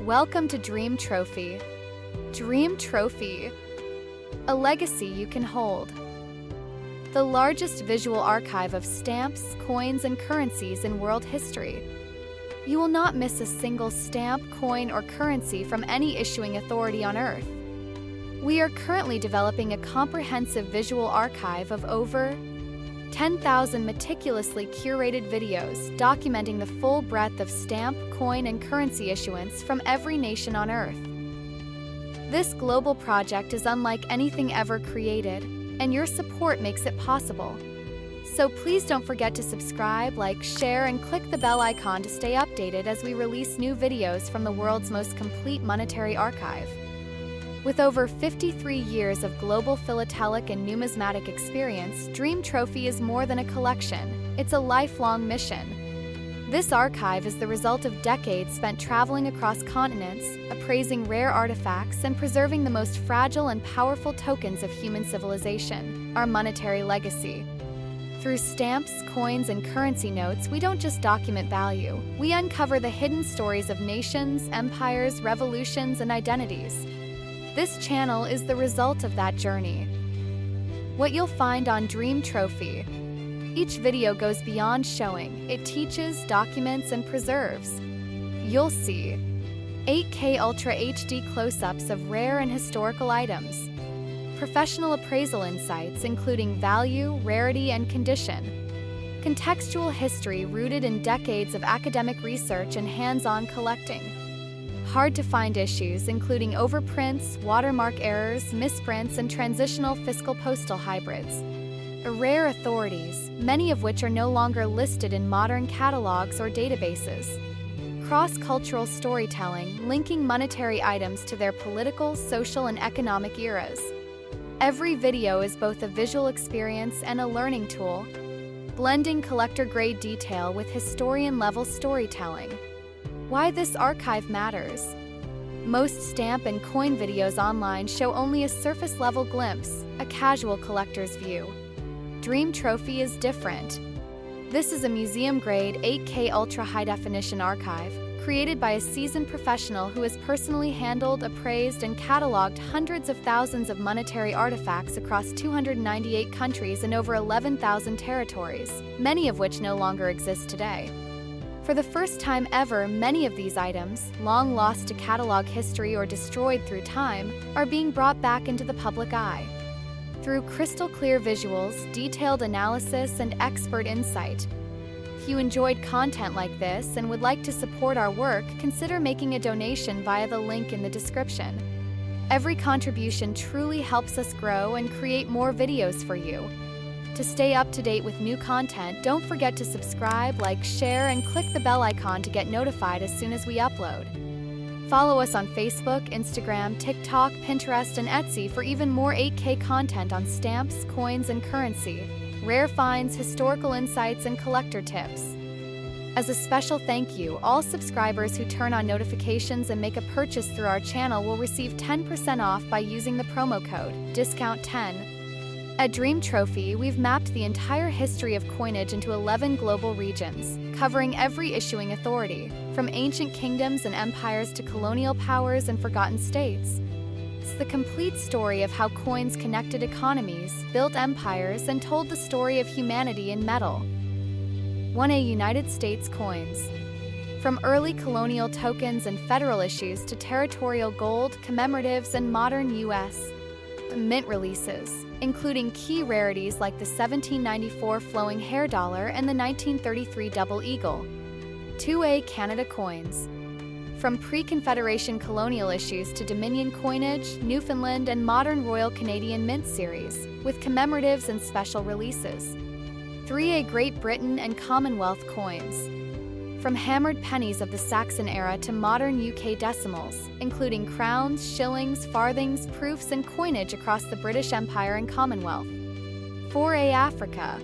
Welcome to DreamTrophy. DreamTrophy, a legacy you can hold. The largest visual archive of stamps, coins, and currencies in world history. You will not miss a single stamp, coin, or currency from any issuing authority on Earth. We are currently developing a comprehensive visual archive of over 10,000 meticulously curated videos documenting the full breadth of stamp, coin, and currency issuance from every nation on Earth. This global project is unlike anything ever created, and your support makes it possible. So please don't forget to subscribe, like, share, and click the bell icon to stay updated as we release new videos from the world's most complete monetary archive. With over 53 years of global philatelic and numismatic experience, DreamTrophy is more than a collection. It's a lifelong mission. This archive is the result of decades spent traveling across continents, appraising rare artifacts, and preserving the most fragile and powerful tokens of human civilization, our monetary legacy. Through stamps, coins, and currency notes, we don't just document value. We uncover the hidden stories of nations, empires, revolutions, and identities. This channel is the result of that journey. What you'll find on DreamTrophy. Each video goes beyond showing. It teaches, documents, and preserves. You'll see 8K Ultra HD close-ups of rare and historical items, professional appraisal insights including value, rarity, and condition, contextual history rooted in decades of academic research and hands-on collecting, hard-to-find issues including overprints, watermark errors, misprints, and transitional fiscal postal hybrids, rare authorities, many of which are no longer listed in modern catalogs or databases, cross-cultural storytelling linking monetary items to their political, social, and economic eras. Every video is both a visual experience and a learning tool, blending collector-grade detail with historian-level storytelling. Why this archive matters. Most stamp and coin videos online show only a surface-level glimpse, a casual collector's view. DreamTrophy is different. This is a museum-grade 8K Ultra High-Definition archive, created by a seasoned professional who has personally handled, appraised, and cataloged hundreds of thousands of monetary artifacts across 298 countries and over 11,000 territories, many of which no longer exist today. For the first time ever, many of these items, long lost to catalog history or destroyed through time, are being brought back into the public eye. Through crystal-clear visuals, detailed analysis, and expert insight. If you enjoyed content like this and would like to support our work, consider making a donation via the link in the description. Every contribution truly helps us grow and create more videos for you. To stay up to date with new content, don't forget to subscribe, like, share, and click the bell icon to get notified as soon as we upload. Follow us on Facebook, Instagram, TikTok, Pinterest, and Etsy for even more 8K content on stamps, coins, and currency, rare finds, historical insights, and collector tips. As a special thank you, all subscribers who turn on notifications and make a purchase through our channel will receive 10% off by using the promo code DISCOUNT10. At DreamTrophy, we've mapped the entire history of coinage into 11 global regions, covering every issuing authority, from ancient kingdoms and empires to colonial powers and forgotten states. It's the complete story of how coins connected economies, built empires, and told the story of humanity in metal. 1A United States coins. From early colonial tokens and federal issues to territorial gold, commemoratives, and modern U.S. mint releases, including key rarities like the 1794 flowing hair dollar and the 1933 double eagle. 2A Canada coins. From pre-Confederation colonial issues to Dominion coinage, Newfoundland, and modern Royal Canadian Mint series, with commemoratives and special releases. 3A Great Britain and Commonwealth coins. From hammered pennies of the Saxon era to modern UK decimals, including crowns, shillings, farthings, proofs, and coinage across the British Empire and Commonwealth. 4A Africa.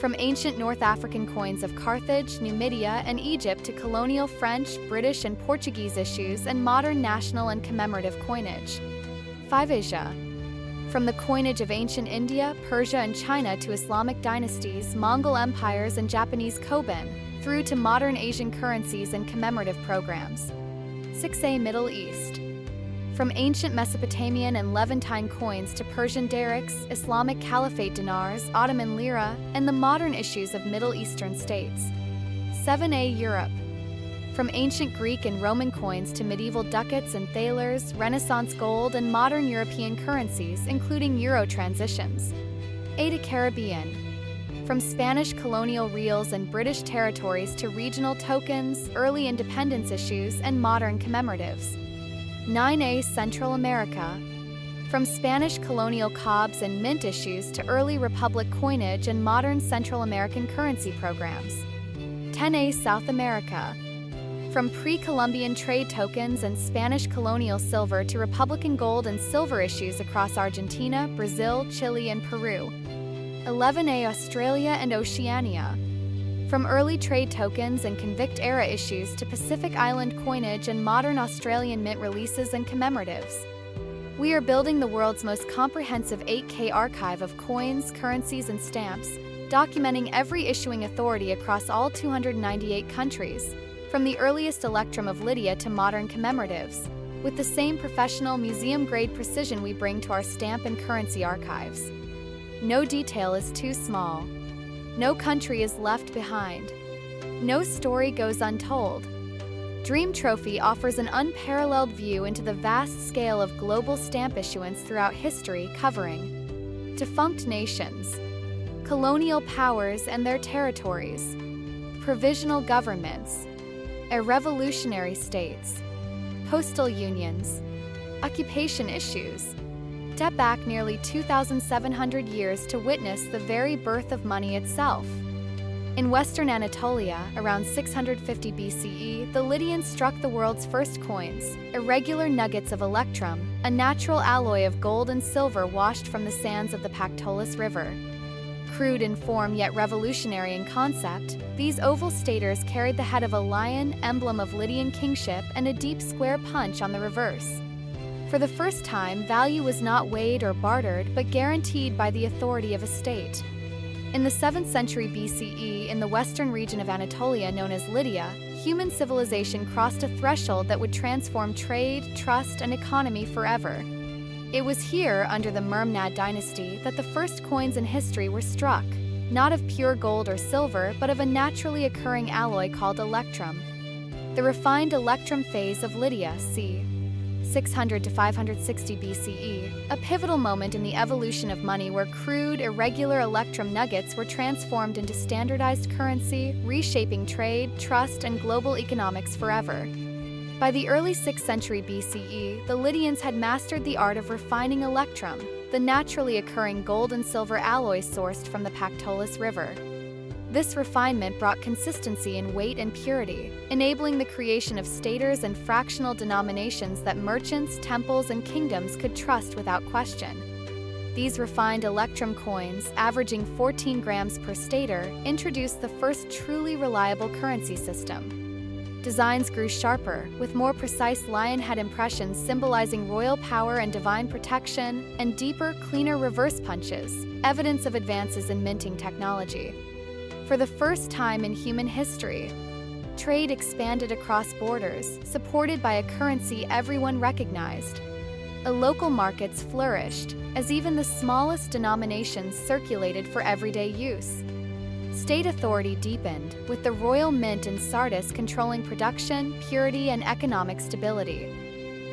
From ancient North African coins of Carthage, Numidia, and Egypt to colonial French, British, and Portuguese issues and modern national and commemorative coinage. 5 Asia. From the coinage of ancient India, Persia, and China to Islamic dynasties, Mongol empires, and Japanese koban, through to modern Asian currencies and commemorative programs. 6a Middle East. From ancient Mesopotamian and Levantine coins to Persian darics, Islamic Caliphate dinars, Ottoman lira, and the modern issues of Middle Eastern states. 7a Europe. From ancient Greek and Roman coins to medieval ducats and thalers, Renaissance gold, and modern European currencies, including euro transitions. 8a Caribbean. From Spanish colonial reals and British territories to regional tokens, early independence issues, and modern commemoratives. 9a Central America. From Spanish colonial cobs and mint issues to early republic coinage and modern Central American currency programs. 10a South America. From pre-Columbian trade tokens and Spanish colonial silver to Republican gold and silver issues across Argentina, Brazil, Chile, and Peru. 11a Australia and Oceania. From early trade tokens and convict-era issues to Pacific Island coinage and modern Australian mint releases and commemoratives. We are building the world's most comprehensive 8K archive of coins, currencies, and stamps, documenting every issuing authority across all 298 countries, from the earliest electrum of Lydia to modern commemoratives, with the same professional museum-grade precision we bring to our stamp and currency archives. No detail is too small. No country is left behind. No story goes untold. DreamTrophy offers an unparalleled view into the vast scale of global stamp issuance throughout history, covering defunct nations, colonial powers and their territories, provisional governments, revolutionary states, postal unions, occupation issues, step back nearly 2,700 years to witness the very birth of money itself. In Western Anatolia, around 650 BCE, the Lydians struck the world's first coins, irregular nuggets of electrum, a natural alloy of gold and silver washed from the sands of the Pactolus River. Crude in form yet revolutionary in concept, these oval staters carried the head of a lion, emblem of Lydian kingship, and a deep square punch on the reverse. For the first time, value was not weighed or bartered, but guaranteed by the authority of a state. In the 7th century BCE, in the western region of Anatolia known as Lydia, human civilization crossed a threshold that would transform trade, trust, and economy forever. It was here, under the Mermnad dynasty, that the first coins in history were struck, not of pure gold or silver, but of a naturally occurring alloy called electrum. The Refined Electrum Phase of Lydia, c. 600 to 560 BCE, a pivotal moment in the evolution of money where crude, irregular electrum nuggets were transformed into standardized currency, reshaping trade, trust, and global economics forever. By the early 6th century BCE, the Lydians had mastered the art of refining electrum, the naturally occurring gold and silver alloys sourced from the Pactolus River. This refinement brought consistency in weight and purity, enabling the creation of staters and fractional denominations that merchants, temples, and kingdoms could trust without question. These refined electrum coins, averaging 14 grams per stater, introduced the first truly reliable currency system. Designs grew sharper, with more precise lion head impressions symbolizing royal power and divine protection, and deeper, cleaner reverse punches, evidence of advances in minting technology. For the first time in human history, trade expanded across borders, supported by a currency everyone recognized. Local markets flourished, as even the smallest denominations circulated for everyday use. State authority deepened, with the royal mint in Sardis controlling production, purity, and economic stability.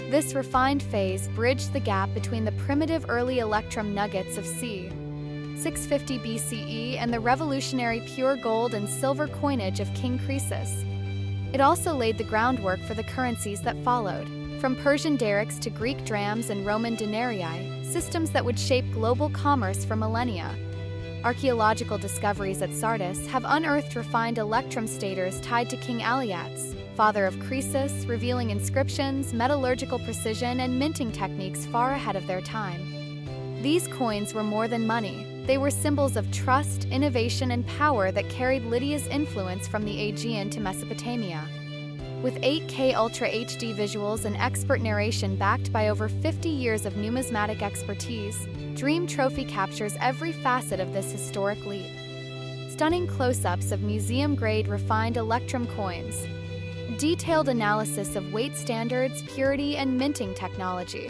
This refined phase bridged the gap between the primitive early electrum nuggets of c. 650 BCE and the revolutionary pure gold and silver coinage of King Croesus. It also laid the groundwork for the currencies that followed, from Persian darics to Greek drams and Roman denarii, systems that would shape global commerce for millennia. Archaeological discoveries at Sardis have unearthed refined electrum staters tied to King Aliats, father of Croesus, revealing inscriptions, metallurgical precision, and minting techniques far ahead of their time. These coins were more than money. They were symbols of trust, innovation, and power that carried Lydia's influence from the Aegean to Mesopotamia. With 8K Ultra HD visuals and expert narration backed by over 50 years of numismatic expertise, DreamTrophy captures every facet of this historic leap. Stunning close-ups of museum-grade refined electrum coins, Detailed analysis of weight standards, purity, and minting technology.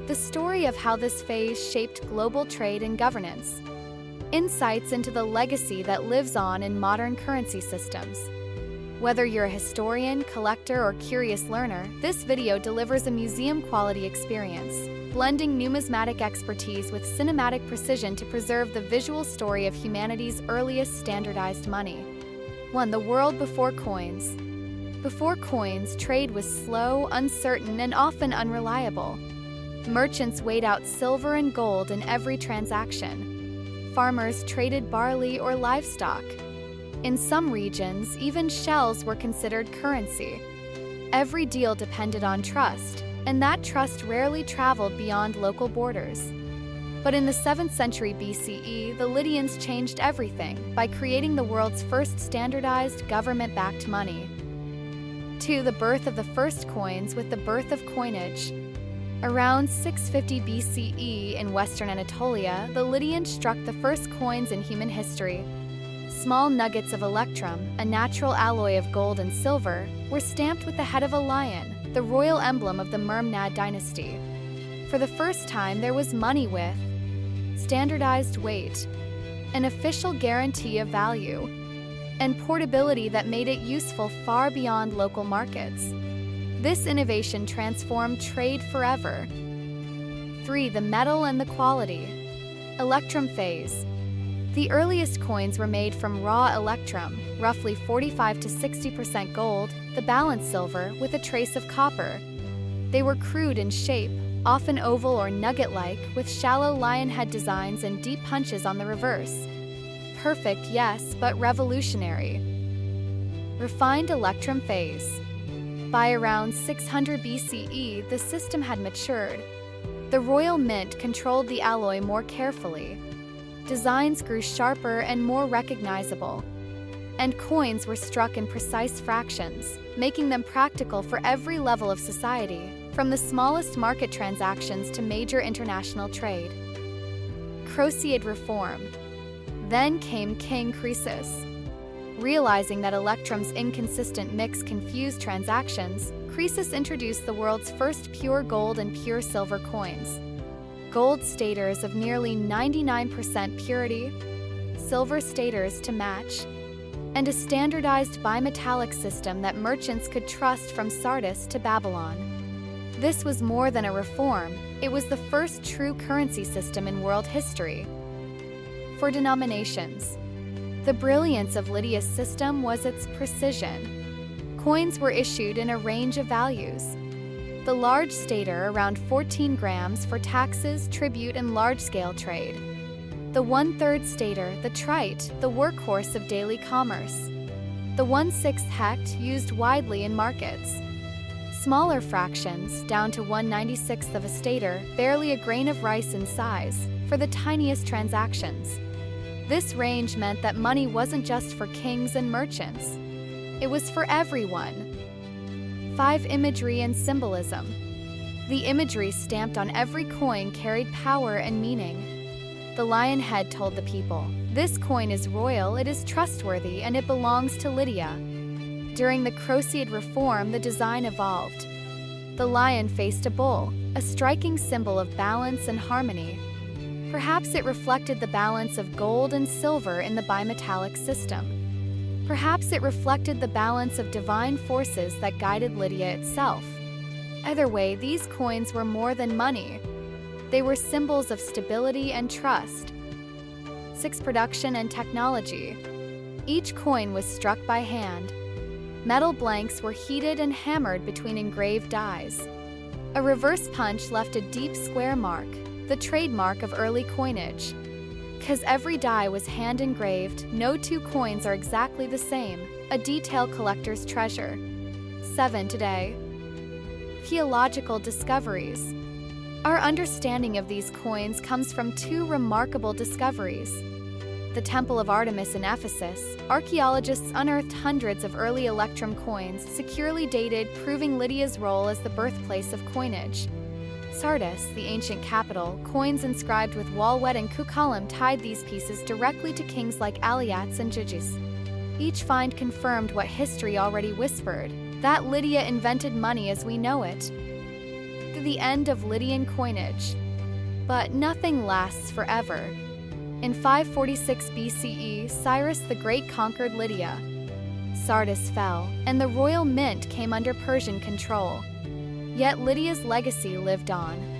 The story of how this phase shaped global trade and governance. Insights into the legacy that lives on in modern currency systems. Whether you're a historian, collector, or curious learner, this video delivers a museum-quality experience, blending numismatic expertise with cinematic precision to preserve the visual story of humanity's earliest standardized money. 1. The world before coins. Before coins, trade was slow, uncertain, and often unreliable. Merchants weighed out silver and gold in every transaction. Farmers traded barley or livestock. In some regions, even shells were considered currency. Every deal depended on trust, and that trust rarely traveled beyond local borders. But in the 7th century BCE, the Lydians changed everything by creating the world's first standardized, government-backed money. 2. The birth of the first coins with the birth of coinage. Around 650 BCE in Western Anatolia, the Lydians struck the first coins in human history. Small nuggets of electrum, a natural alloy of gold and silver, were stamped with the head of a lion, the royal emblem of the Mermnad dynasty. For the first time, there was money with standardized weight, an official guarantee of value, and portability that made it useful far beyond local markets. This innovation transformed trade forever. 3. The metal and the quality. Electrum phase. The earliest coins were made from raw electrum, roughly 45 to 60% gold, the balance silver, with a trace of copper. They were crude in shape, often oval or nugget-like, with shallow lion head designs and deep punches on the reverse. Perfect, yes, but revolutionary. Refined Electrum Phase. By around 600 BCE, the system had matured. The royal mint controlled the alloy more carefully. Designs grew sharper and more recognizable, and coins were struck in precise fractions, making them practical for every level of society, from the smallest market transactions to major international trade. Croeseid Reform. Then came King Croesus. Realizing that electrum's inconsistent mix confused transactions, Croesus introduced the world's first pure gold and pure silver coins. Gold staters of nearly 99% purity, silver staters to match, and a standardized bimetallic system that merchants could trust from Sardis to Babylon. This was more than a reform, it was the first true currency system in world history. For denominations. The brilliance of Lydia's system was its precision. Coins were issued in a range of values. The large stater, around 14 grams, for taxes, tribute, and large-scale trade. The 1/3 stater, the trite, the workhorse of daily commerce. The 1/6 hect, used widely in markets. Smaller fractions, down to 1/96 of a stater, barely a grain of rice in size, for the tiniest transactions. This range meant that money wasn't just for kings and merchants. It was for everyone. 5. Imagery and Symbolism. The imagery stamped on every coin carried power and meaning. The lion head told the people, "This coin is royal, it is trustworthy, and it belongs to Lydia." During the Croeseid Reform, the design evolved. The lion faced a bull, a striking symbol of balance and harmony. Perhaps it reflected the balance of gold and silver in the bimetallic system. Perhaps it reflected the balance of divine forces that guided Lydia itself. Either way, these coins were more than money. They were symbols of stability and trust. 6. Production and technology. Each coin was struck by hand. Metal blanks were heated and hammered between engraved dies. A reverse punch left a deep square mark, the trademark of early coinage. Because every die was hand-engraved, no two coins are exactly the same, a detail collector's treasure. 7. Today. Archaeological discoveries. Our understanding of these coins comes from two remarkable discoveries. The Temple of Artemis in Ephesus, archaeologists unearthed hundreds of early electrum coins, securely dated, proving Lydia's role as the birthplace of coinage. Sardis, the ancient capital, coins inscribed with walwet and kukalam tied these pieces directly to kings like Aliats and Jijis. Each find confirmed what history already whispered. that Lydia invented money as we know it, to the end of Lydian coinage. But nothing lasts forever. In 546 BCE, Cyrus the Great conquered Lydia. Sardis fell, and the royal mint came under Persian control. Yet Lydia's legacy lived on.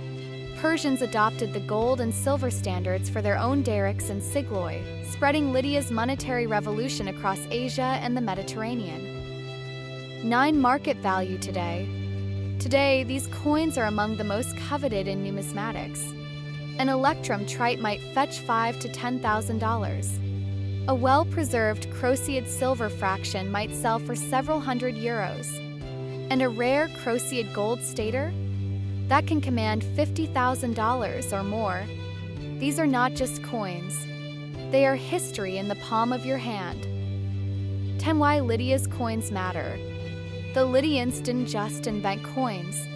Persians adopted the gold and silver standards for their own darics and sigloi, spreading Lydia's monetary revolution across Asia and the Mediterranean. 9 market value today. Today, these coins are among the most coveted in numismatics. An electrum trite might fetch $5,000 to $10,000. A well-preserved Croeseid silver fraction might sell for several hundred euros. And a rare Croeseid gold stater? That can command $50,000 or more. These are not just coins. They are history in the palm of your hand. 10 Why Lydia's coins matter. The Lydians didn't just invent coins.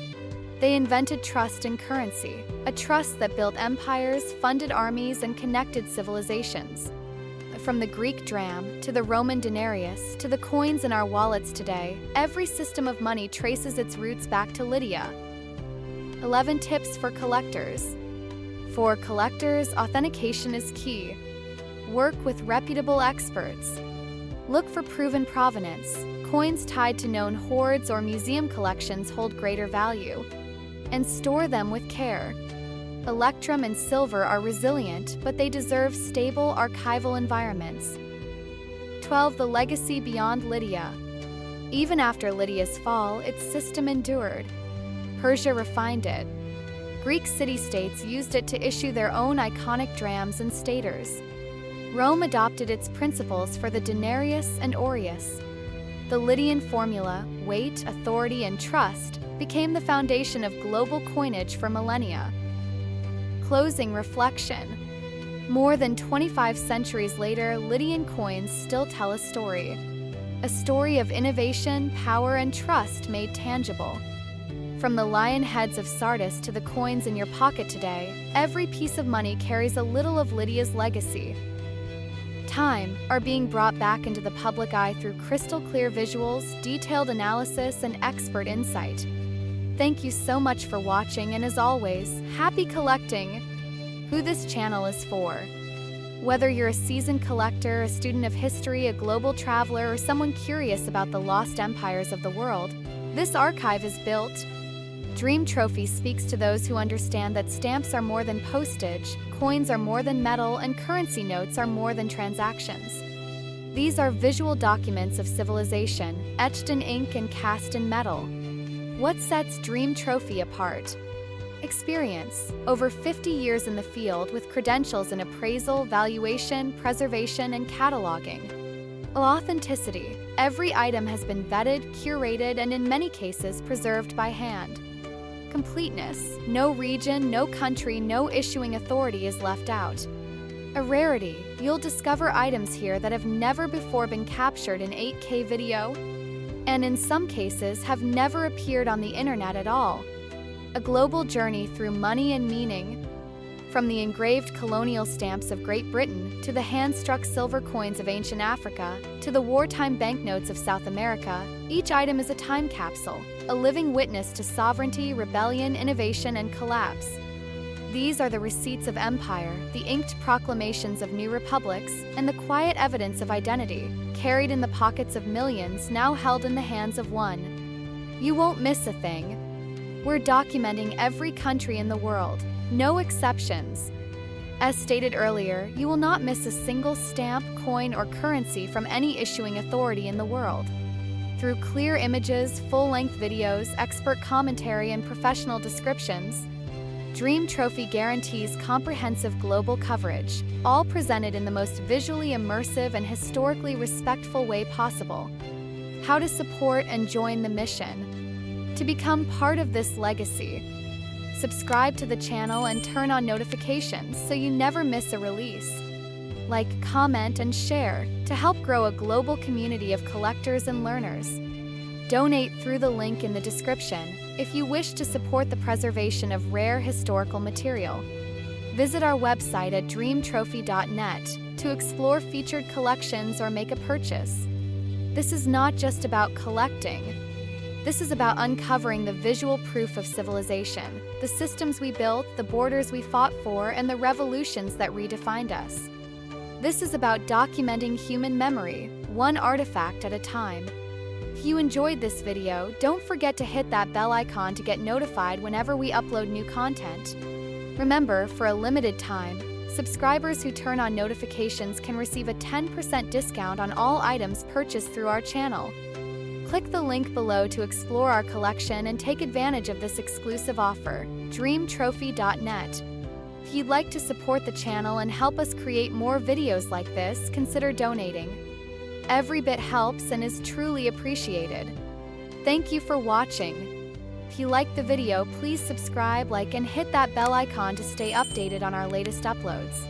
They invented trust in currency, a trust that built empires, funded armies, and connected civilizations. From the Greek dram, to the Roman denarius, to the coins in our wallets today, every system of money traces its roots back to Lydia. 11 tips for collectors. For collectors, authentication is key. Work with reputable experts. Look for proven provenance. Coins tied to known hoards or museum collections hold greater value. And store them with care. Electrum and silver are resilient, but they deserve stable archival environments. 12 The legacy beyond Lydia. Even after Lydia's fall, its system endured. Persia refined it. Greek city-states used it to issue their own iconic drams and staters. Rome adopted its principles for the denarius and aureus. The Lydian formula, weight, authority, and trust, became the foundation of global coinage for millennia. Closing reflection. More than 25 centuries later, Lydian coins still tell a story. A story of innovation, power, and trust made tangible. From the lion heads of Sardis to the coins in your pocket today, every piece of money carries a little of Lydia's legacy. Time are being brought back into the public eye through crystal-clear visuals, detailed analysis, and expert insight. Thank you so much for watching, and as always, happy collecting! Who this channel is for. Whether you're a seasoned collector, a student of history, a global traveler, or someone curious about the lost empires of the world, this archive is built. DreamTrophy speaks to those who understand that stamps are more than postage, coins are more than metal, and currency notes are more than transactions. These are visual documents of civilization, etched in ink and cast in metal. What sets DreamTrophy apart? Experience. Over 50 years in the field with credentials in appraisal, valuation, preservation, and cataloging. Authenticity. Every item has been vetted, curated, and in many cases preserved by hand. Completeness. No region, no country, no issuing authority is left out. A rarity. You'll discover items here that have never before been captured in 8K video, and in some cases have never appeared on the internet at all. A global journey through money and meaning. From the engraved colonial stamps of Great Britain, to the hand-struck silver coins of ancient Africa, to the wartime banknotes of South America, each item is a time capsule, a living witness to sovereignty, rebellion, innovation, and collapse. These are the receipts of empire, the inked proclamations of new republics, and the quiet evidence of identity, carried in the pockets of millions, now held in the hands of one. You won't miss a thing. We're documenting every country in the world, no exceptions. As stated earlier, you will not miss a single stamp, coin, or currency from any issuing authority in the world. Through clear images, full-length videos, expert commentary, and professional descriptions, DreamTrophy guarantees comprehensive global coverage, all presented in the most visually immersive and historically respectful way possible. How to support and join the mission. To become part of this legacy, subscribe to the channel and turn on notifications so you never miss a release. Like, comment, and share to help grow a global community of collectors and learners. Donate through the link in the description if you wish to support the preservation of rare historical material. Visit our website at dreamtrophy.net to explore featured collections or make a purchase. This is not just about collecting. This is about uncovering the visual proof of civilization, the systems we built, the borders we fought for, and the revolutions that redefined us. This is about documenting human memory, one artifact at a time. If you enjoyed this video, don't forget to hit that bell icon to get notified whenever we upload new content. Remember, for a limited time, subscribers who turn on notifications can receive a 10% discount on all items purchased through our channel. Click the link below to explore our collection and take advantage of this exclusive offer, DreamTrophy.net. If you'd like to support the channel and help us create more videos like this, consider donating. Every bit helps and is truly appreciated. Thank you for watching. If you liked the video, please subscribe, like, and hit that bell icon to stay updated on our latest uploads.